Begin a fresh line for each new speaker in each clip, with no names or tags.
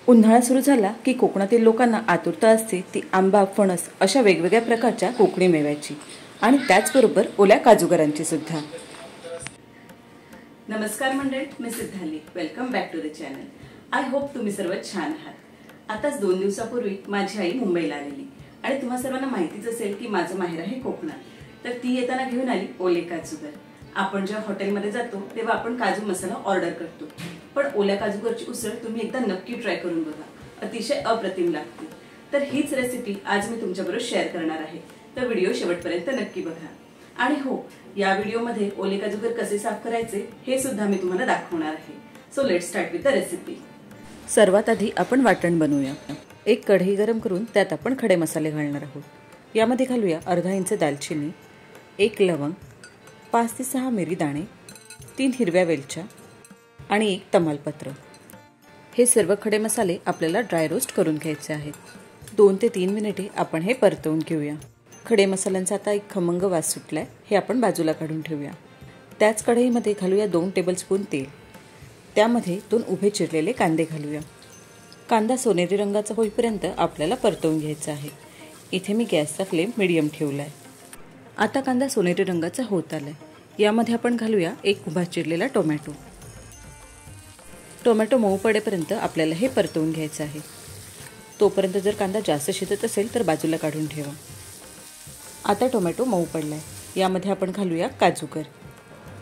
उन्हाळा सुरू झाला की कोकणातील लोकांना आतुरता असते ती आंबा, फणस अशा वेगवेगळ्या प्रकारच्या कोकणी मेव्याची आणि त्याचबरोबर ओल्या काजूगरांची सुद्धा। नमस्कार मंडळी, मी Siddhali, welcome back to the channel. I hope तुम्ही सर्व छान आहात। आताच 2 दिवसापूर्वी माझी आई मुंबईला आलेली आणि तुम्हा सर्वांना माहितीच असेल की माझं माहेर आहे कोकणात। तर ती येताना घेऊन आली ओले काजूगर। आपण जेव्हा हॉटेलमध्ये जातो तेव्हा आपण काजू मसाला ऑर्डर करतो, पण ओल्या काजूगरची उसळ तुम्ही एकदा नक्की ट्राय करून बघा, अतिशय अप्रतिम लागते। तर हीच रेसिपी आज मी तुमच्याबरोबर शेअर करणार आहे, तर व्हिडिओ शेवटपर्यंत नक्की बघा। आणि हो, या व्हिडिओमध्ये ओले काजूगर कसे साफ करायचे हे सुद्धा मी तुम्हाला दाखवणार आहे। So let's start with the recipe. सर्वात आधी आपण वाटण बनवूया। एक कढई गरम करून त्यात आपण खडे मसाले घालणार आहोत। यामध्ये घालूया अर्धा इंच दालचिनी, 1 लवंग, 5 ते 6 मिरी दाणे, 3 हिरव्या वेलच्या आणि 1 तमालपत्र। हे सर्व खडे मसाले आपल्याला ड्राय रोस्ट करून घ्यायचे आहेत। 2 ते 3 मिनिटे आपण हे परतवून घेऊया। खडे मसाल्यांचा आता एक खमंग वास सुटलाय, हे आपण बाजूला काढून ठेवूया। त्याच कढईमध्ये घालूया 2 टेबलस्पून तेल। त्यामध्ये 2 उभे चिरलेले कांदे घालूया। कांदा सोनेरी रंगाचा होईपर्यंत आपल्याला परतवून घ्यायचा आहे। इथे मी गॅसचा फ्लेम मीडियम ठेवलाय। आता कांदा सोनेरी रंगाचा होत आलाय। यामध्ये आपण घालूया 1 उभा चिरलेला टोमॅटो। टोमॅटो मऊ पडेपर्यंत आपल्याला हे परतवून घ्यायचं आहे। तोपर्यंत जर कांदा जास्त शिजत असेल तर बाजूला काढून ठेवा। आता टोमॅटो मऊ पडलाय। यामध्ये आपण घालूया काजूगर।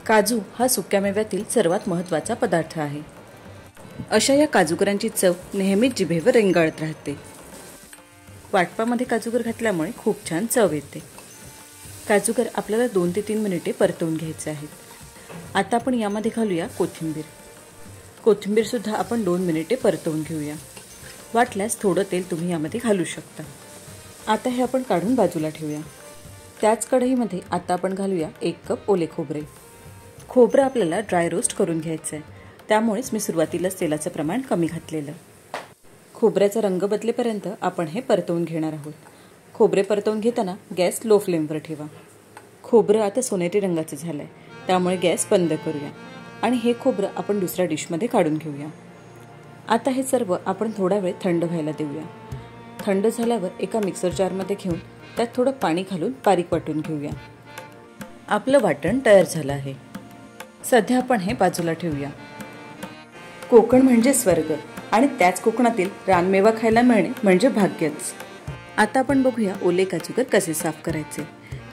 काजू हा सुक्या मेव्यातील सर्वात महत्त्वाचा पदार्थ आहे। अशा या काजूगरांची चव नेहमीच जिभेवर रेंगाळत राहते। वाटपामध्ये काजूगर घातल्यामुळे खूप छान चव येते। काजूगर आपल्याला 2 ते 3 मिनिटे परतवून घ्यायचे आहेत। आता आपण यामध्ये घालूया कोथिंबीर। कोथिंबीर सुद्धा आपण 2 मिनिटे परतवून घेऊया। वाटल्यास थोडं तेल तुम्ही यामध्ये घालू शकता। आता हे आपण काढून बाजूला ठेवूया। त्याच कढईमध्ये आता आपण घालूया 1 कप ओले खोबरे। खोबरं आपल्याला ड्राय रोस्ट करून घ्यायचं आहे, त्यामुळेच मी सुरुवातीलाच तेलाचं प्रमाण कमी घातलेलं। खोबऱ्याचा रंग बदलेपर्यंत आपण हे परतवून घेणार आहोत। खोबरे परतवून घेताना गॅस लो फ्लेमवर ठेवा। खोबरं आता सोनेरी रंगाचं झालंय, त्यामुळे गॅस बंद करूया आणि हे खोबरं आपण दुसऱ्या डिशमध्ये काढून घेऊया। आता हे सर्व आपण थोडा वेळ थंड व्हायला देऊया। थंड झाल्यावर एका मिक्सर जारमध्ये घेऊन त्यात थोडं पाणी घालून बारीक वाटून घेऊया। आपलं वाटण तयार झालं आहे। सध्या आपण हे बाजूला ठेवूया। कोकण म्हणजे स्वर्ग आणि त्याच कोकणातील रानमेवा खायला मिळणे म्हणजे भाग्यच। आता आपण बघूया ओले काजूगर कसे साफ करायचे।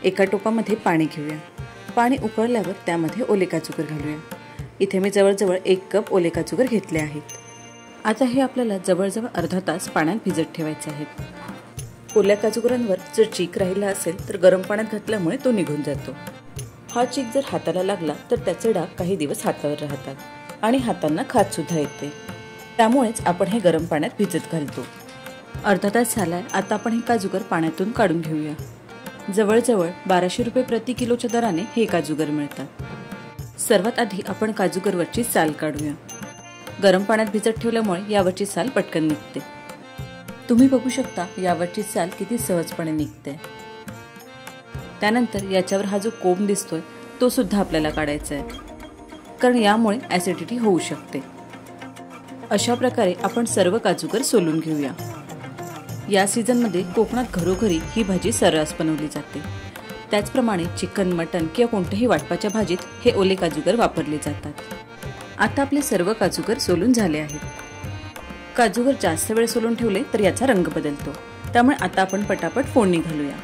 एका टोपामध्ये पाणी घेऊया। पाणी उकळल्यावर त्यामध्ये ओले काजूगर घालूया। इथे मी जवळजवळ 1 कप ओले काजूगर घेतले आहेत। आता हे आपल्याला जवळजवळ अर्धा तास पाण्यात भिजत ठेवायचे आहेत। ओल्या काजूगरांवर जर चीक राहिला असेल तर गरम पाण्यात घातल्यामुळे तो निघून जातो। हा चीक जर हाताला लागला तर त्याचे डाग काही दिवस हातावर राहतात आणि हातांना खाज सुद्धा येते, त्यामुळेच आपण हे गरम पाण्यात भिजत घालतो। अर्धा तास झालाय। आता आपण हे काजूगर पाण्यातून काढून घेऊया। जवळजवळ 1200 रुपये प्रति किलोच्या दराने हे काजूगर मिळतात। सर्वात आधी आपण काजूगरवरची साल काढूया। गरम पाण्यात भिजत ठेवल्यामुळे यावरची साल पटकन निघते। तुम्ही बघू शकता यावरची साल किती सहजपणे निघते। त्यानंतर याच्यावर हा जो कोंब दिसतोय तो सुद्धा आपल्याला काढायचा आहे, कारण यामुळे ॲसिडिटी होऊ शकते। अशा प्रकारे आपण सर्व काजूगर सोलून घेऊया। या सीझनमध्ये कोकणात घरोघरी ही भाजी सर्रास बनवली जाते। त्याचप्रमाणे चिकन, मटण किंवा कोणत्याही वाटपाच्या भाजीत हे ओले काजूगर वापरले जातात। आता आपले सर्व काजूगर सोलून झाले आहेत। काजूगर जास्त वेळ सोलून ठेवले तर याचा रंग बदलतो, त्यामुळे आता आपण पटापट फोडणी घालूया।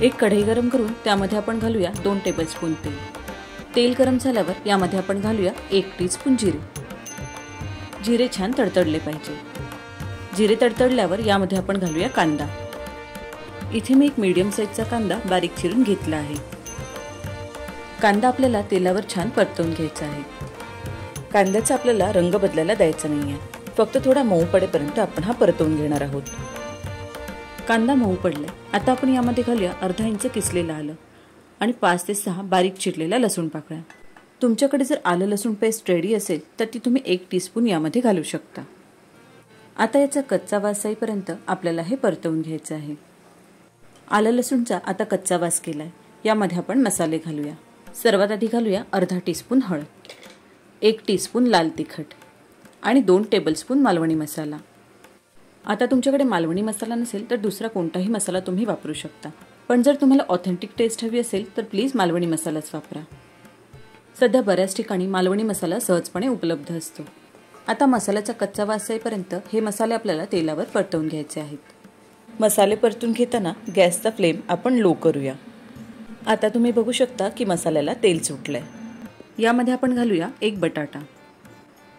एक कढई गरम करून त्यामध्ये आपण घालूया 2 टेबलस्पून तेल। तेल गरम झाल्यावर यामध्ये आपण घालूया 1 टीस्पून जिरे। जिरे छान तडतडले पाहिजे। जिरे तडतडल्यावर यामध्ये आपण घालूया कांदा। इथे मी एक मीडियम साईजचा कांदा बारीक चिरून घेतला आहे। कांदा आपल्याला तेलावर छान परतवून घ्यायचा आहे। कांद्याचा आपल्याला रंग बदलायला द्यायचा नाहीये, फक्त थोडा मऊ पडेपर्यंत आपण हा परतवून घेणार आहोत। कांदा मऊ पडलाय। आता आपण यामध्ये घालूया अर्धा इंच किसलेलं आलं आणि 5 ते 6 बारीक चिरलेल्या लसूण पाकळ्या। तुमच्याकडे जर आलं लसूण पेस्ट रेडी असेल तर ती तुम्ही 1 टीस्पून यामध्ये घालू शकता। आता याचा कच्चा वास जाईपर्यंत आपल्याला हे परतवून घ्यायचं आहे। आलं लसूणचा आता कच्चा वास गेलाय। यामध्ये आपण मसाले घालूया। सर्वात आधी घालूया अर्धा टीस्पून हळद, 1 टीस्पून लाल तिखट, आणि 2 टेबलस्पून मालवणी मसाला। आता तुमच्याकडे मालवणी मसाला नसेल तर दुसरा कोणताही मसाला तुम्ही वापरू शकता, पण जर तुम्हाला ऑथेंटिक टेस्ट हवी असेल तर प्लीज मालवणी मसालाच वापरा। सध्या बऱ्याच ठिकाणी मालवणी मसाला सहजपणे उपलब्ध असतो। आता मसाल्याचा कच्चा वास येईपर्यंत हे मसाले आपल्याला तेलावर परतवून घ्यायचे आहेत। मसाले परतून घेताना गॅसचा फ्लेम आपण लो करूया। आता तुम्ही बघू शकता की मसाल्याला तेल सुटलंय। यामध्ये आपण घालूया 1 बटाटा।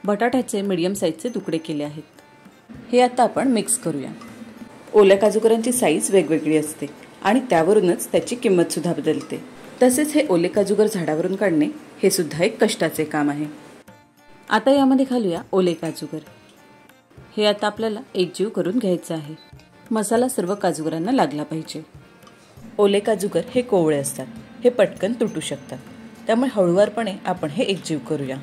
बटाट्याचे मीडियम साईजचे तुकडे केले आहेत। हे आता आपण मिक्स करूया। ओल्या काजूगरांची साईज वेगवेगळी असते आणि त्यावरूनच त्याची किंमत सुद्धा बदलते। तसेच हे ओले काजूगर झाडावरून काढणे हे सुद्धा एक कष्टाचे काम आहे। आता यामध्ये घालूया ओले काजूगर। हे आता आपल्याला एकजीव करून घ्यायचं आहे। मसाला सर्व काजूगरांना लागला पाहिजे। ओले काजूगर हे कोवळे असतात, हे पटकन तुटू शकतात, त्यामुळे हळूवारपणे आपण हे एकजीव करूया।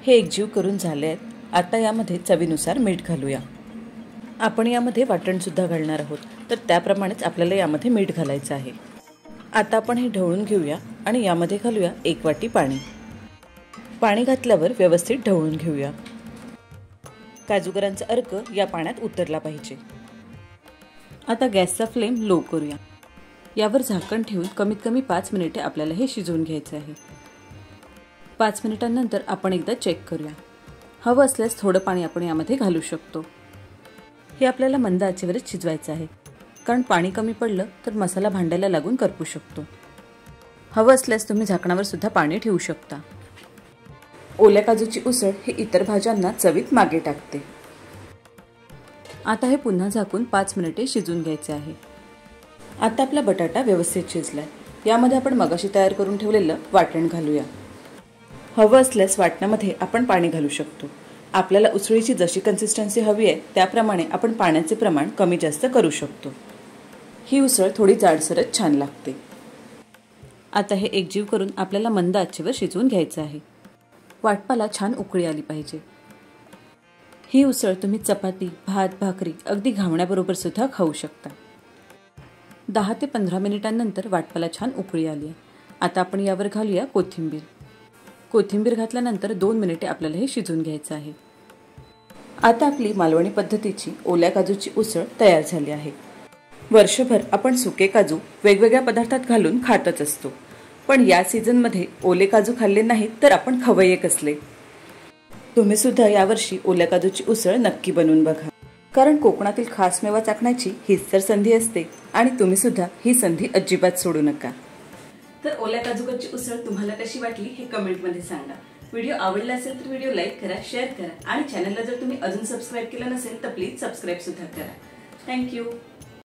हे एकजीव करून झाले आहेत। आता यामध्ये चवीनुसार मीठ घालूया। आपण यामध्ये वाटण सुद्धा घालणार आहोत, तर त्याप्रमाणेच आपल्याला यामध्ये मीठ घालायचं आहे। आता आपण हे ढवळून घेऊया आणि यामध्ये घालूया 1 वाटी पाणी। पाणी घातल्यावर व्यवस्थित ढवळून घेऊया। काजूगरांचा अर्क या पाण्यात उतरला पाहिजे। आता गॅसचा फ्लेम लो करूया। यावर झाकण ठेवून कमीत कमी 5 मिनिटे आपल्याला हे शिजवून घ्यायचे आहे। 5 मिनिटांनंतर आपण एकदा चेक करूया। हवं असल्यास थोडं पाणी आपण यामध्ये घालू शकतो। हे आपल्याला मंद आचेवरच शिजवायचं आहे, कारण पाणी कमी पडलं तर मसाला भांड्याला लागून करपू शकतो। हवं असल्यास तुम्ही झाकणावर सुद्धा पाणी ठेवू शकता। ओल्या काजूची उसळ ही इतर भाज्यांना चवीत मागे टाकते। आता हे पुन्हा झाकून 5 मिनिटे शिजवून घ्यायचे आहे। आता आपला बटाटा व्यवस्थित शिजलाय। यामध्ये आपण मगाशी तयार करून ठेवलेलं वाटण घालूया। हवं असल्यास वाटणामध्ये आपण पाणी घालू शकतो। आपल्याला उसळीची जशी कन्सिस्टन्सी हवी आहे त्याप्रमाणे आपण पाण्याचे प्रमाण कमी जास्त करू शकतो। ही उसळ थोडी जाडसरच छान लागते। आता हे एकजीव करून आपल्याला मंद आचेवर शिजवून घ्यायचं आहे। वाटपाला छान उकळी आली पाहिजे। ही उसळ तुम्ही चपाती, भात, भाकरी अगदी घावण्याबरोबर सुद्धा खाऊ शकता। 10 ते 15 मिनिटांनंतर वाटपाला छान उकळी आली आहे। आता आपण यावर घालूया कोथिंबीर। कोथिंबीर घातल्यानंतर 2 मिनिटे आपल्याला हे शिजवून घ्यायचं आहे। आता आपली मालवणी पद्धतीची ओल्या काजूची उसळ तयार झाली आहे। वर्षभर आपण सुके काजू वेगवेगळ्या पदार्थात घालून खातच असतो, पण या सीझनमध्ये ओले काजू खाल्ले नाहीत तर आपण खवय्ये कसले। तुम्ही सुद्धा यावर्षी ओल्या काजूची उसळ नक्की बनवून बघा, कारण कोकणातील खास मेवा चाखण्याची हीच तर संधी असते आणि तुम्ही सुद्धा ही संधी अजिबात सोडू नका। तर ओल्या काजूगरची उसळ तुम्हाला कशी वाटली हे कमेंटमध्ये सांगा। व्हिडिओ आवडला असेल तर व्हिडिओ लाईक करा, शेअर करा आणि चॅनलला जर तुम्ही अजून सबस्क्राईब केलं नसेल तर प्लीज सबस्क्राईब सुद्धा करा। थँक्यू।